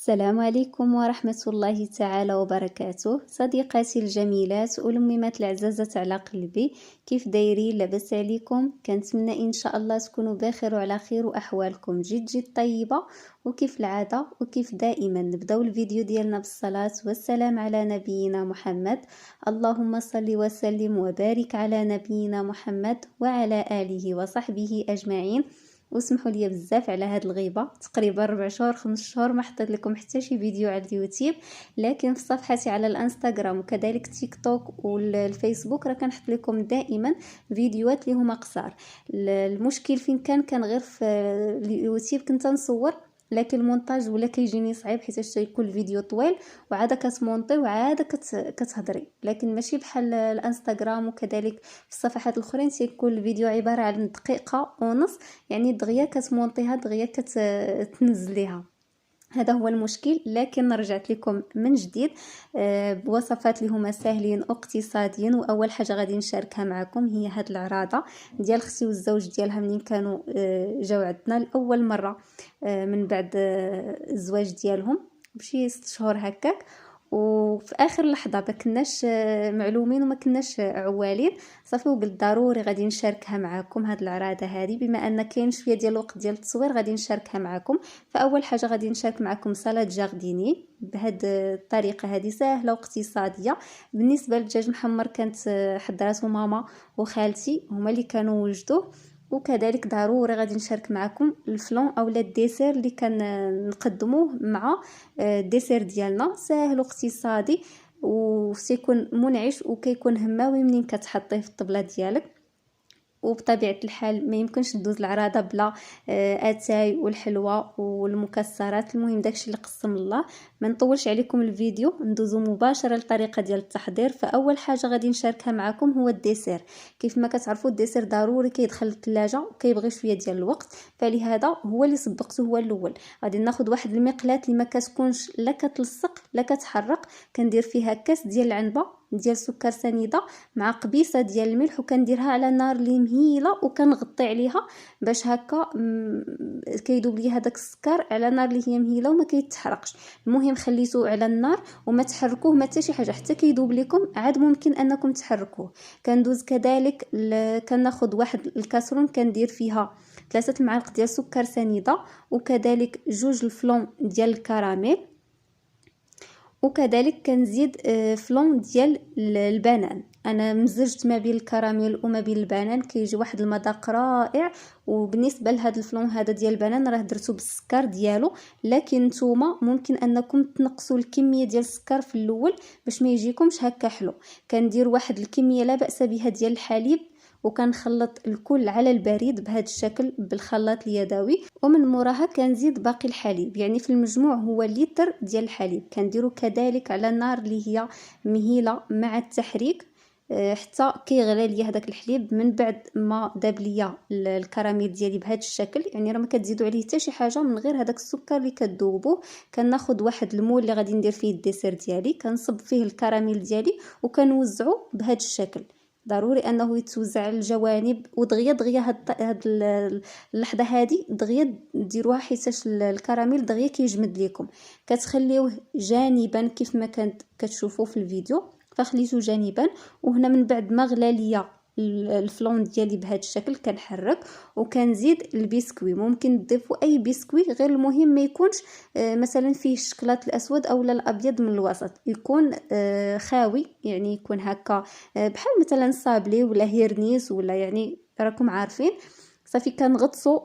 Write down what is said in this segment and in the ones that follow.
السلام عليكم ورحمة الله تعالى وبركاته. صديقاتي الجميلات والأميمات العزازات على قلبي، كيف دايرين؟ لاباس عليكم؟ كنتمنى إن شاء الله تكونوا بخير وعلى خير وأحوالكم جد طيبة. وكيف العادة وكيف دائما نبداو الفيديو ديالنا بالصلاة والسلام على نبينا محمد. اللهم صل وسلم وبارك على نبينا محمد وعلى آله وصحبه أجمعين. واسمحوا لي بزاف على هاد الغيبه، تقريبا 4 شهور 5 شهور ما حطيت لكم حتى شي فيديو على اليوتيوب، لكن في صفحتي على الانستغرام وكذلك تيك توك والفيسبوك راه كنحط لكم دائما فيديوهات اللي هما قصار. المشكل فين كان غير في اليوتيوب كنت نصور، لكن المونتاج ولا كيجيني صعيب حيت يكون الفيديو طويل وعاده كتمونطي وعاده كتهضري، لكن ماشي بحال الانستغرام وكذلك في الصفحات الاخرين تيكون الفيديو عباره عن دقيقه ونص، يعني دغيا كتمونطيها دغيا كتنزليها. هذا هو المشكل، لكن رجعت لكم من جديد بوصفات اللي هما ساهلين واقتصاديين. واول حاجه غادي نشاركها معكم هي هاد العراضه ديال اختي والزوج ديالها منين كانوا جاو عندنا لاول مره من بعد الزواج ديالهم بشي 6 شهور هكاك. وفي اخر لحظه ما كناش معلومين وما كناش عوالين صافي، وقلت ضروري غادي نشاركها معكم هاد العراضه هذه، بما ان كاين شويه ديال الوقت ديال التصوير غادي نشاركها معكم. فاول حاجه غادي نشارك معكم سلطه جارديني بهاد الطريقه هذه سهله واقتصاديه. بالنسبه للدجاج محمر كانت حضرته ماما وخالتي هما اللي كانوا وجدوه. وكذلك ضروري غادي نشارك معكم الفلون اولا الديسير اللي كان نقدموه مع الديسير ديالنا، ساهل واقتصادي وسيكون منعش وكيكون هماوي منين كتحطيه في الطبله ديالك. وبطبيعه الحال ما يمكنش تدوز العراضه بلا اتاي والحلوى والمكسرات. المهم داكشي اللي قسم الله. ما نطولش عليكم الفيديو، ندوزو مباشره للطريقه ديال التحضير. فاول حاجه غادي نشاركها معكم هو الديسير. كيف ما كتعرفوا الديسير ضروري كيدخل الثلاجه وكيبغي شويه ديال الوقت، فلهذا هو اللي سبقته هو الاول. غادي ناخذ واحد المقلاه اللي ما كتكونش لا كتلصق لا كتحرق، كندير فيها كاس ديال العنبه ديال سكر سنيده مع قبيصه ديال الملح، وكنديرها على نار اللي مهيله وكنغطي عليها باش هكا كيذوب لي هذاك السكر على نار اللي هي مهيله وما كيتحرقش. المهم خليتوه على النار وما تحركوه ما حتى شي حاجه حتى كيذوب لكم، عاد ممكن انكم تحركوه. كندوز كذلك كناخذ واحد الكاسرون كندير فيها 3 معالق ديال سكر سنيده وكذلك 2 الفلون ديال الكراميل، وكذلك كنزيد فلون ديال البنان. انا مزجت ما بين الكراميل وما بين البنان كيجي واحد المذاق رائع. وبالنسبه لهذا الفلون هذا ديال البنان راه درتو بالسكر ديالو، لكن نتوما ممكن انكم تنقصوا الكميه ديال السكر في الاول باش ما يجيكمش هكا حلو. كندير واحد الكميه لا باس بها ديال الحليب وكنخلط الكل على البريد بهذا الشكل بالخلاط اليدوي، ومن موراها كنزيد باقي الحليب. يعني في المجموع هو لتر ديال الحليب. كنديرو كذلك على النار اللي هي مهيله مع التحريك حتى كيغلى ليا هذاك الحليب. من بعد ما داب ليا الكراميل ديالي بهذا الشكل، يعني راه ما كتزيدوا عليه حتى شي حاجه من غير هذاك السكر اللي كتذوبوه. كناخذ واحد المول اللي غادي ندير فيه الديسير ديالي، كنصب فيه الكراميل ديالي وكنوزعو بهذا الشكل. ضروري انه يتوزع على الجوانب ودغيا هاد اللحظه هذه دغيا ديروها حيت الكراميل دغيا كيجمد لكم. كتخليوه جانبا كيف ما كانت كتشوفوا في الفيديو، فخليته جانبا. وهنا من بعد ما غلا ليا الفلون ديالي بهذا الشكل كنحرك وكنزيد البسكوي. ممكن تضيفوا اي بسكوي، غير المهم ما يكونش مثلا فيه الشكلاط الاسود او الابيض من الوسط، يكون خاوي، يعني يكون هكا بحال مثلا صابلي ولا هيرنيس ولا يعني راكم عارفين. صافي كنغطسو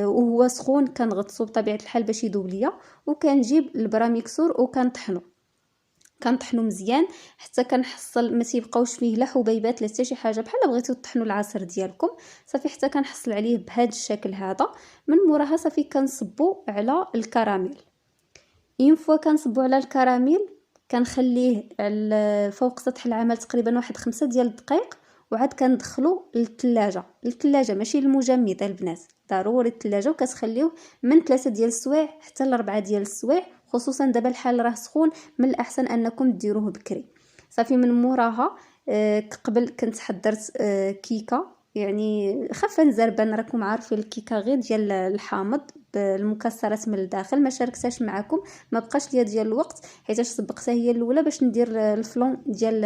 وهو سخون، كنغطسو بطبيعه الحال باش يذوب ليا، وكنجيب البراميكسور وكنطحنو مزيان حتى كنحصل ما تيبقاوش فيه لا حبيبات لا حتى شي حاجه، بحال بغيتو تطحنوا العصير ديالكم. صافي حتى كنحصل عليه بهذا الشكل هذا. من موراها صافي كنصبوا على الكراميل. فوا كنصبوا على الكراميل كنخليه على فوق سطح العمل تقريبا واحد 5 ديال الدقائق، وعاد كندخلو للثلاجه ماشي المجمد البنات، ضروري الثلاجه. وكتخليوه من 3 ديال السوايع حتى ل 4 ديال السوايع، خصوصا دابا الحال راه سخون، من الاحسن انكم ديروه بكري. صافي من موراها قبل كنت حضرت كيكه يعني خفه نزربان، راكم عارفين الكيكه غير ديال الحامض المكسرات من الداخل. ما شاركتهاش معكم، ما بقاش ليا ديال الوقت حيتاش سبقتها هي الاولى باش ندير الفلون ديال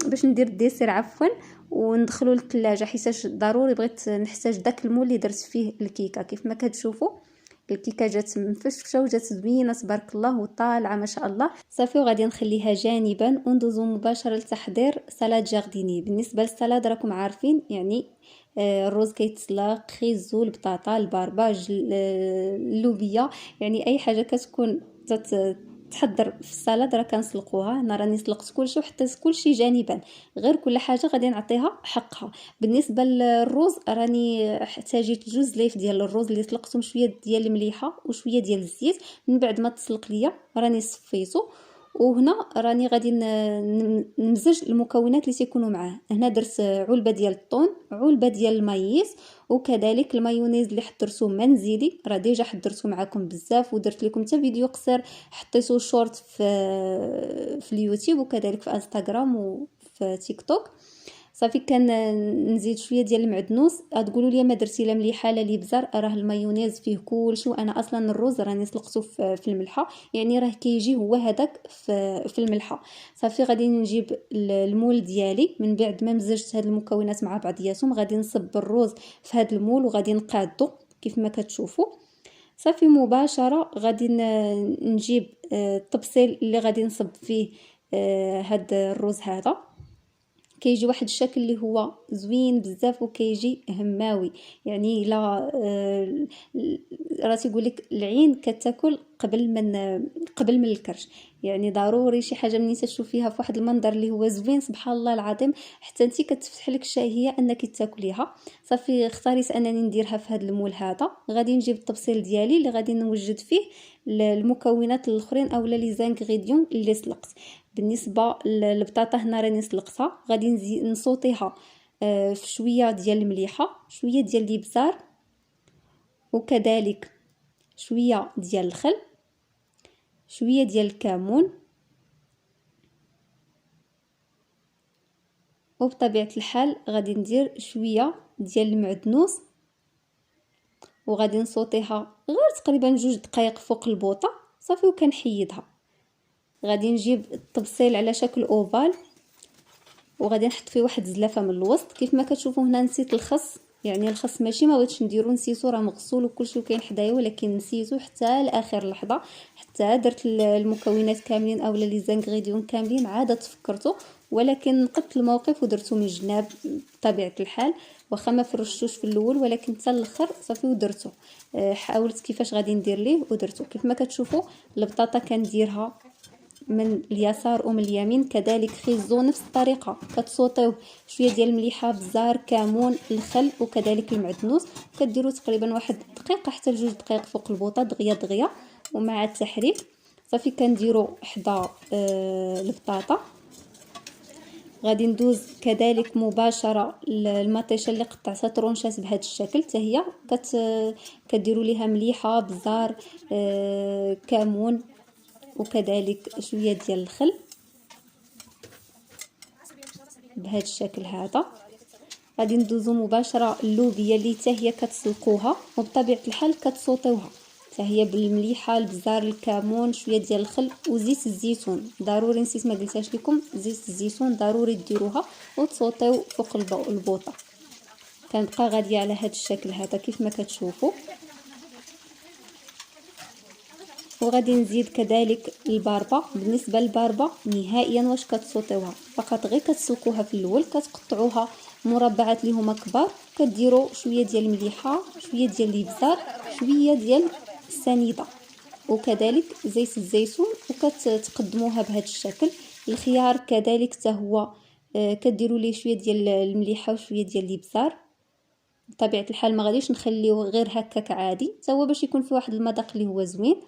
باش ندير الديسير عفوا وندخلو للثلاجه، حيتاش ضروري بغيت نحتاج داك المول اللي درت فيه الكيكه. كيف ما كتشوفوا الكيكه جات مفشفشه وجات زوينه تبارك الله وطالعه ما شاء الله. صافي وغادي نخليها جانبا وندوزو مباشره لتحضير سلطه جارديني. بالنسبه للسلطه راكم عارفين يعني الروز كيتسلق، خيزو، البطاطا، البارباج، اللوبيا، يعني اي حاجه كتكون تحضر في السلطه راه كنسلقوها. انا راني سلقت كلشي وحطيت كلشي جانبا، غير كل حاجه غادي نعطيها حقها. بالنسبه للروز راني احتاجيت 2 ديال الروز اللي سلقتهم، شويه ديال المليحه وشويه ديال الزيت. من بعد ما تسلق ليا راني صفيته، وهنا راني غادي نمزج المكونات اللي تيكونوا معاه. هنا درت علبه ديال الطون، علبه ديال المايس، وكذلك المايونيز اللي حضرته منزلي، راه ديجا حضرته معكم بزاف ودرت لكم حتى فيديو قصير حطيته شورت في اليوتيوب وكذلك في انستغرام وفي تيك توك. صافي كان نزيد شويه ديال المعدنوس. تقولوا لي ما درتي لا مليحه لا الابزار، راه المايونيز فيه كلشي، وانا اصلا الرز راني سلقته في الملحه، يعني راه كيجي هو هذاك في الملحه. صافي غادي نجيب المول ديالي. من بعد ما مزجت هاد المكونات مع بعضياتهم غادي نصب الرز في هاد المول وغادي نقادو كيف ما كتشوفوا. صافي مباشره غادي نجيب الطبسيل اللي غادي نصب فيه هاد الرز هذا. كيجي واحد الشكل اللي هو زوين بزاف وكيجي هماوي، يعني الا راه تيقول لك العين كتاكل قبل من الكرش. يعني ضروري شي حاجه ملي تشوفيها في واحد المنظر اللي هو زوين سبحان الله العظيم حتى انت كتفتح لك الشهيه انك تاكليها. صافي اختاريت انني نديرها في هذا المول هذا. غادي نجيب الطبسيل ديالي اللي غادي نوجد فيه المكونات الاخرين اولا لي زانغريديون اللي سلقت. بالنسبه للبطاطا هنا راني سلقتها، غادي نصوتيها في شويه ديال المليحه، شويه ديال الابزار، وكذلك شويه ديال الخل، شويه ديال الكمون، وبطبيعه الحال غادي ندير شويه ديال المعدنوس وغادي نصوتيها غير تقريبا 2 دقائق فوق البوطه. صافي وكنحيدها. غادي نجيب الطبسيل على شكل اوفال وغادي نحط فيه واحد الزلافه من الوسط. كيف ما كتشوفوا هنا نسيت الخس، يعني الخس ماشي ما بغيتش نديرو، نسيتو، راه مغسول وكلشي وكاين حدايا، ولكن نسيتو حتى لاخر لحظه، حتى درت المكونات كاملين اولا لي زانغريديون كاملين عاد تفكرته، ولكن نقدت الموقف ودرتو من الجناب بطبيعه الحال، واخا ما فرشتوش في الاول ولكن حتى الاخر صافي ودرتو. حاولت كيفاش غادي ندير ليه ودرتو. كيف ما كتشوفوا البطاطا كنديرها من اليسار ومن اليمين، كذلك خيزو نفس الطريقه كتصوطيو شويه ديال المليحه، بزار، كمون، الخل وكذلك المعدنوس، كديروا تقريبا 1 دقيقه حتى ل2 دقائق فوق البوطه دغيا ومع التحريك. صافي كنديروا حدا البطاطا. غادي ندوز كذلك مباشره المطيشه اللي قطعتها طرونشات بهذا الشكل، حتى هي كديروا ليها مليحه، بزار، كمون وكذلك شويه ديال الخل بهذا الشكل هذا. غادي ندوزو مباشره اللوبيا اللي حتى هي كتسلقوها وبطبيعه الحال كتصوتيوها حتى هي بالمليحه، البزار، الكمون، شويه ديال الخل وزيت الزيتون. ضروري نسيت ما قلتهاش لكم، زيت الزيتون ضروري ديروها وتصوتيو فوق البوطه. كنبقى غاديه على هذا الشكل هذا كيف ما كتشوفوا. وغادي نزيد كذلك الباربه. بالنسبه للباربه نهائيا واش كتصوتيوها، فقط غير كتسلقوها في الاول، كتقطعوها مربعات اللي هما كبار، كديروا شويه ديال المليحه، شويه ديال الابزار، شويه ديال السنيده وكذلك زيت الزيتون وكتقدموها بهذا الشكل. الخيار كذلك حتى هو كديروا ليه شويه ديال المليحه وشويه ديال الابزار. بطبيعه الحال ما غاديش نخليوه غير هكاك عادي، حتى هو باش يكون فيه واحد المذاق اللي هو زوين.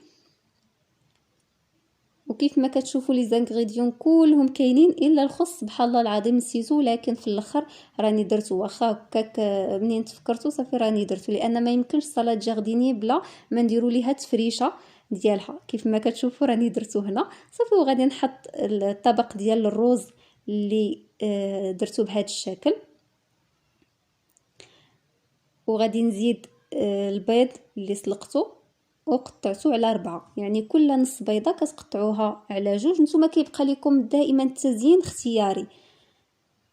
وكيف ما كتشوفوا لي زانغريديون كلهم كاينين الا الخص سبحان الله العظيم نسيتو، لكن في الاخر راني درتو، واخا هكاك منين تفكرتو صافي راني درتو، لان ما يمكنش صلاه جارديني بلا ما نديروا ليها تفريشه ديالها. كيف ما كتشوفوا راني درتو هنا صافي. وغادي نحط الطبق ديال الروز اللي درتو بهذا الشكل، وغادي نزيد البيض اللي سلقته وقطعته على 4، يعني كل نص بيضه كتقطعوها على 2. نتوما كيبقى لكم دائما التزيين اختياري.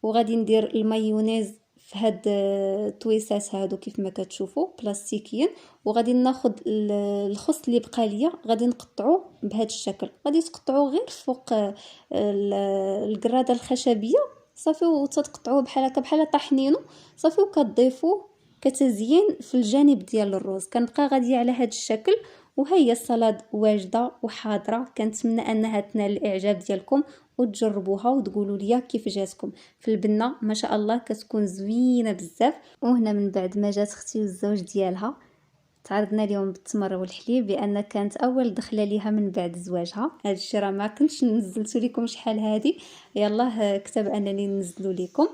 وغادي ندير المايونيز في هاد الطويسات هادو كيف ما كتشوفوا بلاستيكيين. وغادي ناخذ الخس اللي بقى ليا غادي نقطعوه بهذا الشكل. غادي تقطعوه غير فوق القراده الخشبيه صافي، وتقطعوه بحال هكا بحال طحنينو صافي، وكتضيفوه كتزيين في الجانب ديال الرز. كنبقى غاديه على هذا الشكل. وهي السلطه واجده وحاضره. كنتمنى انها تنال الاعجاب ديالكم وتجربوها وتقولوا لي كيف جاتكم. في البنه ما شاء الله كتكون زوينه بزاف. وهنا من بعد ما جات اختي والزوج ديالها تعرضنا اليوم بالتمر والحليب، لان كانت اول دخله ليها من بعد زواجها. هذا الشيء راه ما كنتش نزلت لكم شحال هذه، يلا كتب انني ننزلوا لكم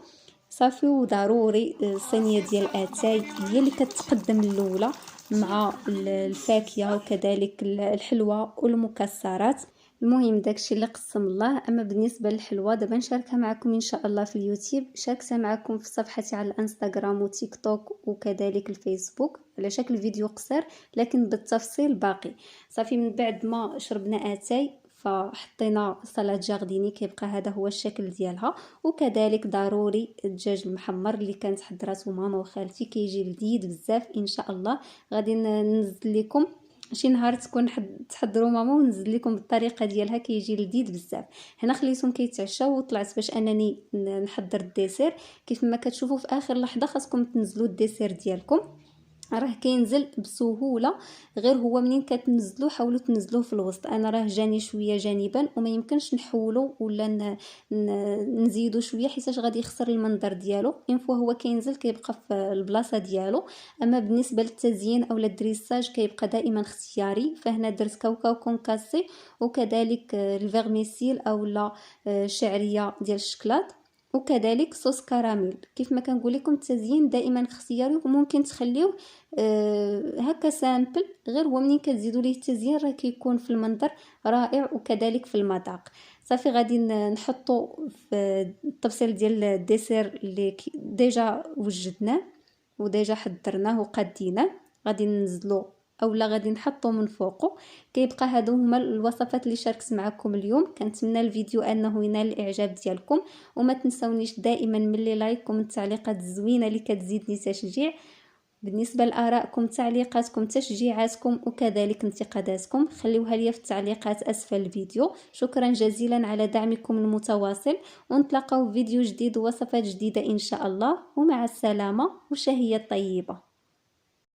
صافي. وضروري صينيه ديال اتاي هي اللي كتقدم الاولى مع الفاكهه وكذلك الحلوى والمكسرات. المهم داكشي اللي قسم الله. اما بالنسبه للحلوى دابا نشاركها معكم ان شاء الله في اليوتيوب، شاركتها معكم في صفحتي على الانستغرام وتيك توك وكذلك الفيسبوك على شكل فيديو قصير لكن بالتفصيل باقي. صافي من بعد ما شربنا اتاي فحطينا سلطه جارديني كيبقى هذا هو الشكل ديالها. وكذلك ضروري الدجاج المحمر اللي كانت حضرته ماما وخالتي كيجي لذيذ بزاف ان شاء الله. غادي ننزل لكم شي نهار تكون تحضروا ماما ونزل لكم بالطريقه ديالها كيجي لذيذ بزاف. هنا خليتهم كيتعشاو وطلعت باش انني نحضر الديسير. كيف ما كتشوفوا في اخر لحظه خاصكم تنزلوا الديسير ديالكم، راه كينزل بسهوله. غير هو منين كتنزلوه حاولوا تنزلوه في الوسط. انا راه جاني شويه جانبا وما يمكنش نحولو ولا نزيدو شويه حيتاش غادي يخسر المنظر ديالو. انفو هو كينزل كيبقى في البلاصه ديالو. اما بالنسبه للتزيين او الدريساج كيبقى دائما اختياري. فهنا درت كاوكاو كونكاسي وكذلك الفيرميسيل او لا شعريه ديال الشكلاط وكذلك صوص كراميل. كيف ما كنقول لكم التزيين دائما اختياري وممكن تخليوه هكا سامبل. غير هو منين كتزيدوا ليه التزيين راه كيكون في المنظر رائع وكذلك في المذاق. صافي غادي نحطوا في التفصيل ديال الديسير اللي ديجا وجدناه وديجا حضرناه وقديناه. غادي ننزلوا اولا غادي نحطو من فوقه. كيبقى هادو هما الوصفات اللي شاركت معكم اليوم. كنتمنى الفيديو انه ينال الاعجاب ديالكم وما تنسونيش دائما من لي لايك ومن التعليقات الزوينه اللي كتزيدني تشجيع. بالنسبه لارائكم تعليقاتكم تشجيعاتكم وكذلك انتقاداتكم خليوها لي في التعليقات اسفل الفيديو. شكرا جزيلا على دعمكم المتواصل، ونتلاقاو في فيديو جديد ووصفات جديده ان شاء الله. ومع السلامه وشهيه طيبه.